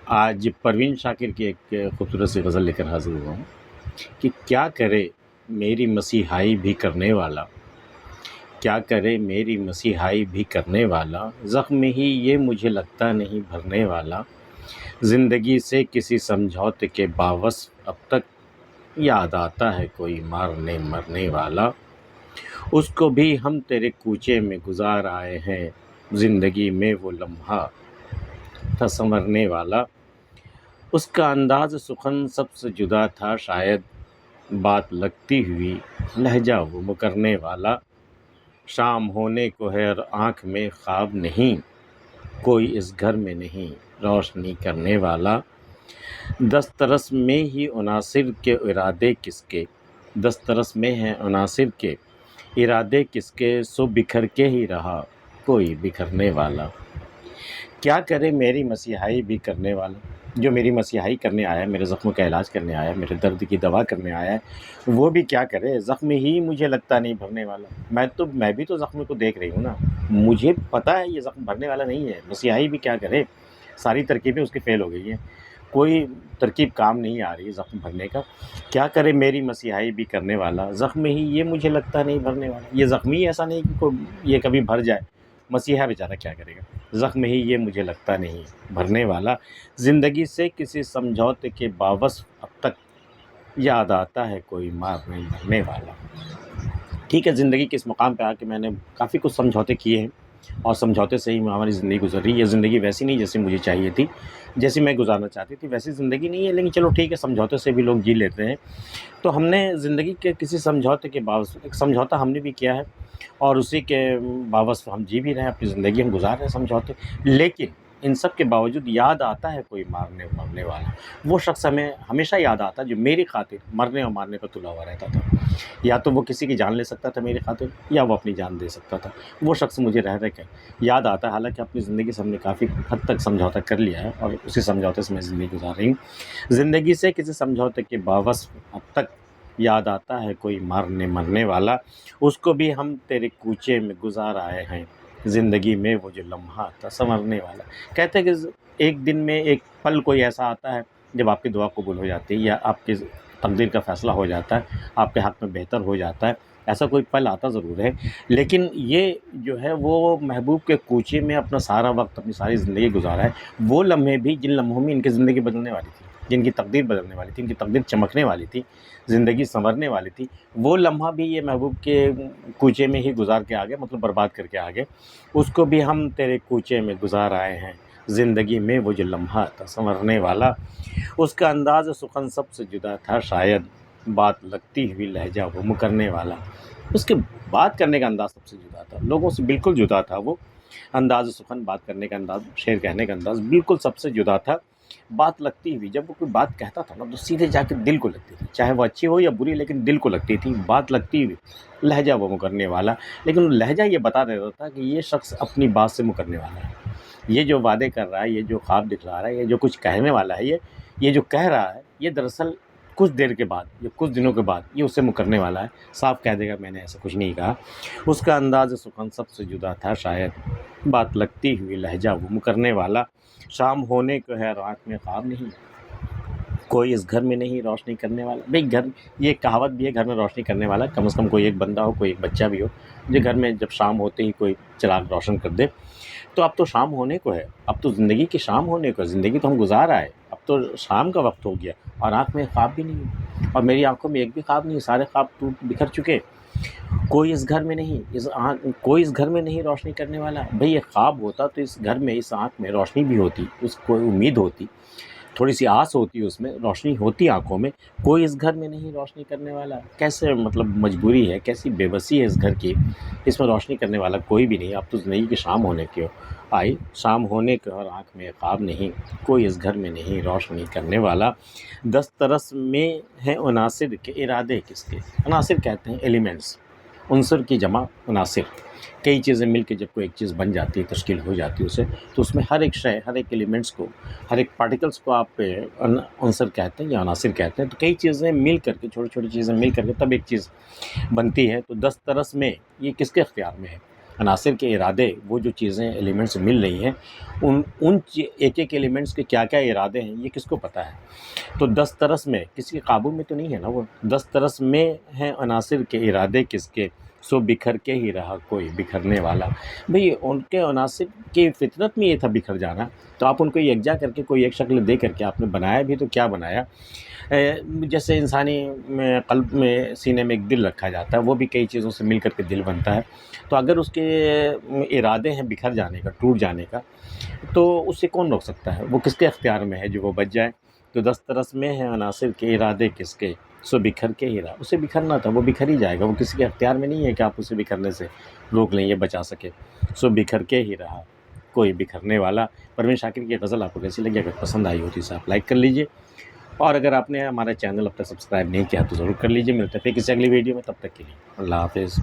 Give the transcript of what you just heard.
آج پروین شاکر کی ایک خوبصورت سی غزل لے کر حاضر ہوا ہوں کہ کیا کرے میری مسیحائی بھی کرنے والا، کیا کرے میری مسیحائی بھی کرنے والا، زخم ہی یہ مجھے لگتا نہیں بھرنے والا، زندگی سے کسی سمجھوتے کے باوصف اب تک یاد آتا ہے کوئی مارنے مرنے والا، اس کو بھی ہم تیرے کوچے میں گزار آئے ہیں، زندگی میں وہ لمحہ تھا سنورنے والا، اس کا انداز سخن سب سے جدا تھا شاید، بات لگتی ہوئی لہجہ وہ مکرنے والا، شام ہونے کو ہے اور آنکھ میں خواب نہیں، کوئی اس گھر میں نہیں روشنی کرنے والا، دسترس میں ہی عناصر کے ارادے کس کے، دسترس میں ہیں عناصر کے ارادے کس کے، سو بکھر کے ہی رہا کوئی بکھرنے والا، کیا کرے میری مسیحائی بھی کرنے والا، جو میری مسیحائی کرنے آیا ہے، میرے زخموں کا علاج کرنے آیا ہے، میرے درد کی دوا کرنے آیا ہے، وہ بھی کیا کرے، زخم ہی مجھے لگتا نہیں بھرنے والا، میں بھی تو زخم کو دیکھ رہی ہوں نا، مجھے پتہ ہے یہ زخم بھرنے والا نہیں ہے، مسیحائی بھی کیا کرے، ساری ترکیبیں اس کی فیل ہو گئی ہیں، کوئی ترکیب کام نہیں آ رہی زخم بھرنے کا، کیا کرے میری مسیحائی بھی کرنے والا، زخم ہی یہ مجھے لگتا نہیں بھرنے والا، یہ زخم ہی ایسا نہیں کہ یہ کبھی بھر جائے، مسیحا بیچارہ کیا کرے گا، زخم ہی یہ مجھے لگتا نہیں بھرنے والا، زندگی سے کسی سمجھوتے کے باوصف اب تک یاد آتا ہے کوئی مارنے مرنے والا۔ ٹھیک ہے، زندگی کے اس مقام پہ آ کے میں نے کافی کچھ سمجھوتے کیے ہیں، اور سمجھوتے سے ہی ہماری زندگی گزر رہی ہے، یہ زندگی ویسی نہیں جیسی مجھے چاہیے تھی، جیسی میں گزارنا چاہتی تھی ویسی زندگی نہیں ہے، لیکن چلو ٹھیک ہے، سمجھوتے سے بھی لوگ جی لیتے ہیں، تو ہم نے زندگی کے کسی سمجھوتے کے باوصف ایک سمجھوتا ہم نے بھی کیا ہے، اور اسی کے باوصف ہم جی بھی رہے ہیں، اپنی زندگی ہم گزار رہے ہیں سمجھوتے، لیکن ان سب کے باوجود یاد آتا ہے کوئی مارنے مرنے والا، وہ شخص ہمیں ہمیشہ یاد آتا ہے جو میری خاطر مرنے اور مارنے پر تلا ہوا رہتا تھا، یا تو وہ کسی کی جان لے سکتا تھا میری خاطر، یا وہ اپنی جان دے سکتا تھا، وہ شخص مجھے رہ رہ کے یاد آتا ہے، حالانکہ اپنی زندگی سے ہم نے کافی حد تک سمجھوتا کر لیا ہے، اور اسی سمجھوتے سے میں زندگی گزار رہی ہوں، زندگی سے کسی سمجھوتے کے باوصف اب تک یاد آتا ہے کوئی مارنے مرنے والا، اس کو بھی ہم تیرے کوچے میں گزار آئے ہیں، زندگی میں وہ جو لمحہ تھا سنورنے والا، کہتے ہیں کہ ایک دن میں ایک پل کوئی ایسا آتا ہے جب آپ کی دعا قبول ہو جاتی ہے، یا آپ کی تقدیر کا فیصلہ ہو جاتا ہے، آپ کے حق میں بہتر ہو جاتا ہے، ایسا کوئی پل آتا ضرور ہے، لیکن یہ جو ہے وہ محبوب کے کوچے میں اپنا سارا وقت اپنی ساری زندگی گزارا ہے، وہ لمحے بھی جن لمحوں میں ان کی زندگی بدلنے والی تھی، جن کی تقدیر بدلنے والی تھی، ان کی تقدیر چمکنے والی تھی، زندگی سنورنے والی تھی، وہ لمحہ بھی یہ محبوب کے کوچے میں ہی گزار کے آگے، مطلب برباد کر کے آگے، اس کو بھی ہم تیرے کوچے میں گزار آئے ہیں، زندگی میں وہ جو لمحہ تھا سنورنے والا، اس کا انداز سخن سب سے جدا تھا شاید، بات لگتی ہوئی لہجہ وہ مکرنے والا، اس کے بات کرنے کا انداز سب سے جدا تھا، لوگوں سے بالکل جدا تھا، وہ انداز سخن، بات کرنے کا انداز، شعر کہنے کا انداز بالکل سب سے جدا تھا، بات لگتی ہوئی، جب وہ کوئی بات کہتا تھا نا تو سیدھے جا کے دل کو لگتی تھی، چاہے وہ اچھی ہو یا بری، لیکن دل کو لگتی تھی، بات لگتی ہوئی، لہجہ وہ مکرنے والا، لیکن لہجہ یہ بتا دیتا تھا کہ یہ شخص اپنی بات سے مکرنے والا ہے، یہ جو وعدے کر رہا ہے، یہ جو خواب دکھلا رہا ہے، یہ جو کچھ کہنے والا ہے، یہ جو کہہ رہا ہے، یہ دراصل کچھ دیر کے بعد یا کچھ دنوں کے بعد یہ اسے مکرنے والا ہے، صاف کہہ دے گا میں نے ایسا کچھ نہیں کہا، اس کا انداز سخن سب سے جدا تھا شاید، بات لگتی ہوئی لہجہ وہ مکرنے والا، شام ہونے کو ہے اور آنکھ میں خواب نہیں، کوئی اس گھر میں نہیں روشنی کرنے والا، بھئی گھر، یہ کہاوت بھی ہے گھر میں روشنی کرنے والا، کم از کم کوئی ایک بندہ ہو، کوئی ایک بچہ بھی ہو جو گھر میں جب شام ہوتے ہی کوئی چراغ روشن کر دے، تو اب تو شام ہونے کو ہے، اب تو زندگی کی شام ہونے کو ہے، زندگی تو ہم گزار آئے، اب تو شام کا وقت ہو گیا، اور آنکھ میں خواب بھی نہیں ہے، اور میری آنکھوں میں ایک بھی خواب نہیں، سارے خواب ٹوٹ بکھر چکے، کوئی اس گھر میں نہیں، کوئی اس گھر میں نہیں روشنی کرنے والا، بھئی یہ خواب ہوتا تو اس گھر میں، اس آنکھ میں روشنی بھی ہوتی، اس کو امید ہوتی، تھوڑی سی آس ہوتی، اس میں روشنی ہوتی آنکھوں میں، کوئی اس گھر میں نہیں روشنی کرنے والا، کیسے مطلب مجبوری ہے، کیسی بے بسی ہے اس گھر کی، اس میں روشنی کرنے والا کوئی بھی نہیں، اب تو زندگی کی شام ہونے کی آئی، شام ہونے کے اور آنکھ میں خواب نہیں، کوئی اس گھر میں نہیں روشنی کرنے والا، دسترس میں ہیں عناصر کے ارادے کس کے، عناصر کہتے ہیں ایلیمنٹس، عنصر کی جمع عناصر، کئی چیزیں مل کے جب کوئی ایک چیز بن جاتی ہے، تشکیل ہو جاتی ہے اسے، تو اس میں ہر ایک شے، ہر ایک ایلیمنٹس کو، ہر ایک پارٹیکلس کو آپ عنصر کہتے ہیں یا عناصر کہتے ہیں، تو کئی چیزیں مل کر کے، چھوٹی چھوٹی چیزیں مل کر کے تب ایک چیز بنتی ہے، تو دسترس میں یہ کس کے اختیار میں ہے، عناصر کے ارادے، وہ جو چیزیں ایلیمنٹس مل رہی ہیں، ان ایک ایک ایلیمنٹس کے کیا کیا ارادے ہیں یہ کس کو پتہ ہے؟ تو دسترس میں کسی کے قابو میں تو نہیں ہے نا، وہ دسترس میں ہیں عناصر کے ارادے کس کے، سو بکھر کے ہی رہا کوئی بکھرنے والا۔ بھئی ان کے عناصر کی فطرت میں یہ تھا بکھر جانا، تو آپ ان کو یکجا کر کے کوئی ایک شکل دے کر کے آپ نے بنایا بھی تو کیا بنایا؟ جیسے انسانی قلب میں سینے میں ایک دل رکھا جاتا ہے، وہ بھی کئی چیزوں سے مل کر کے دل بنتا ہے، تو اگر اس کے ارادے ہیں بکھر جانے کا، ٹوٹ جانے کا، تو اس سے کون روک سکتا ہے؟ وہ کس کے اختیار میں ہے جو وہ بچ جائے؟ تو دسترس میں ہے عناصر کے ارادے کس کے، سو بکھر کے ہی رہا۔ اسے بکھرنا تھا، وہ بکھر ہی جائے گا، وہ کسی کے اختیار میں نہیں ہے کہ آپ اسے بکھرنے سے روک لیں یا بچا سکے۔ سو بکھر کے ہی رہا کوئی بکھرنے والا۔ پروین شاکر کی غزل آپ کو کیسی لگی؟ اگر پسند آئی ہوتی تو آپ لائک کر لیجئے، اور اگر آپ نے ہمارا چینل اب تک سبسکرائب نہیں کیا تو ضرور کر لیجئے۔ ملتے ہیں پھر کسی اگلی ویڈیو میں، تب تک کے لیے اللہ حافظ۔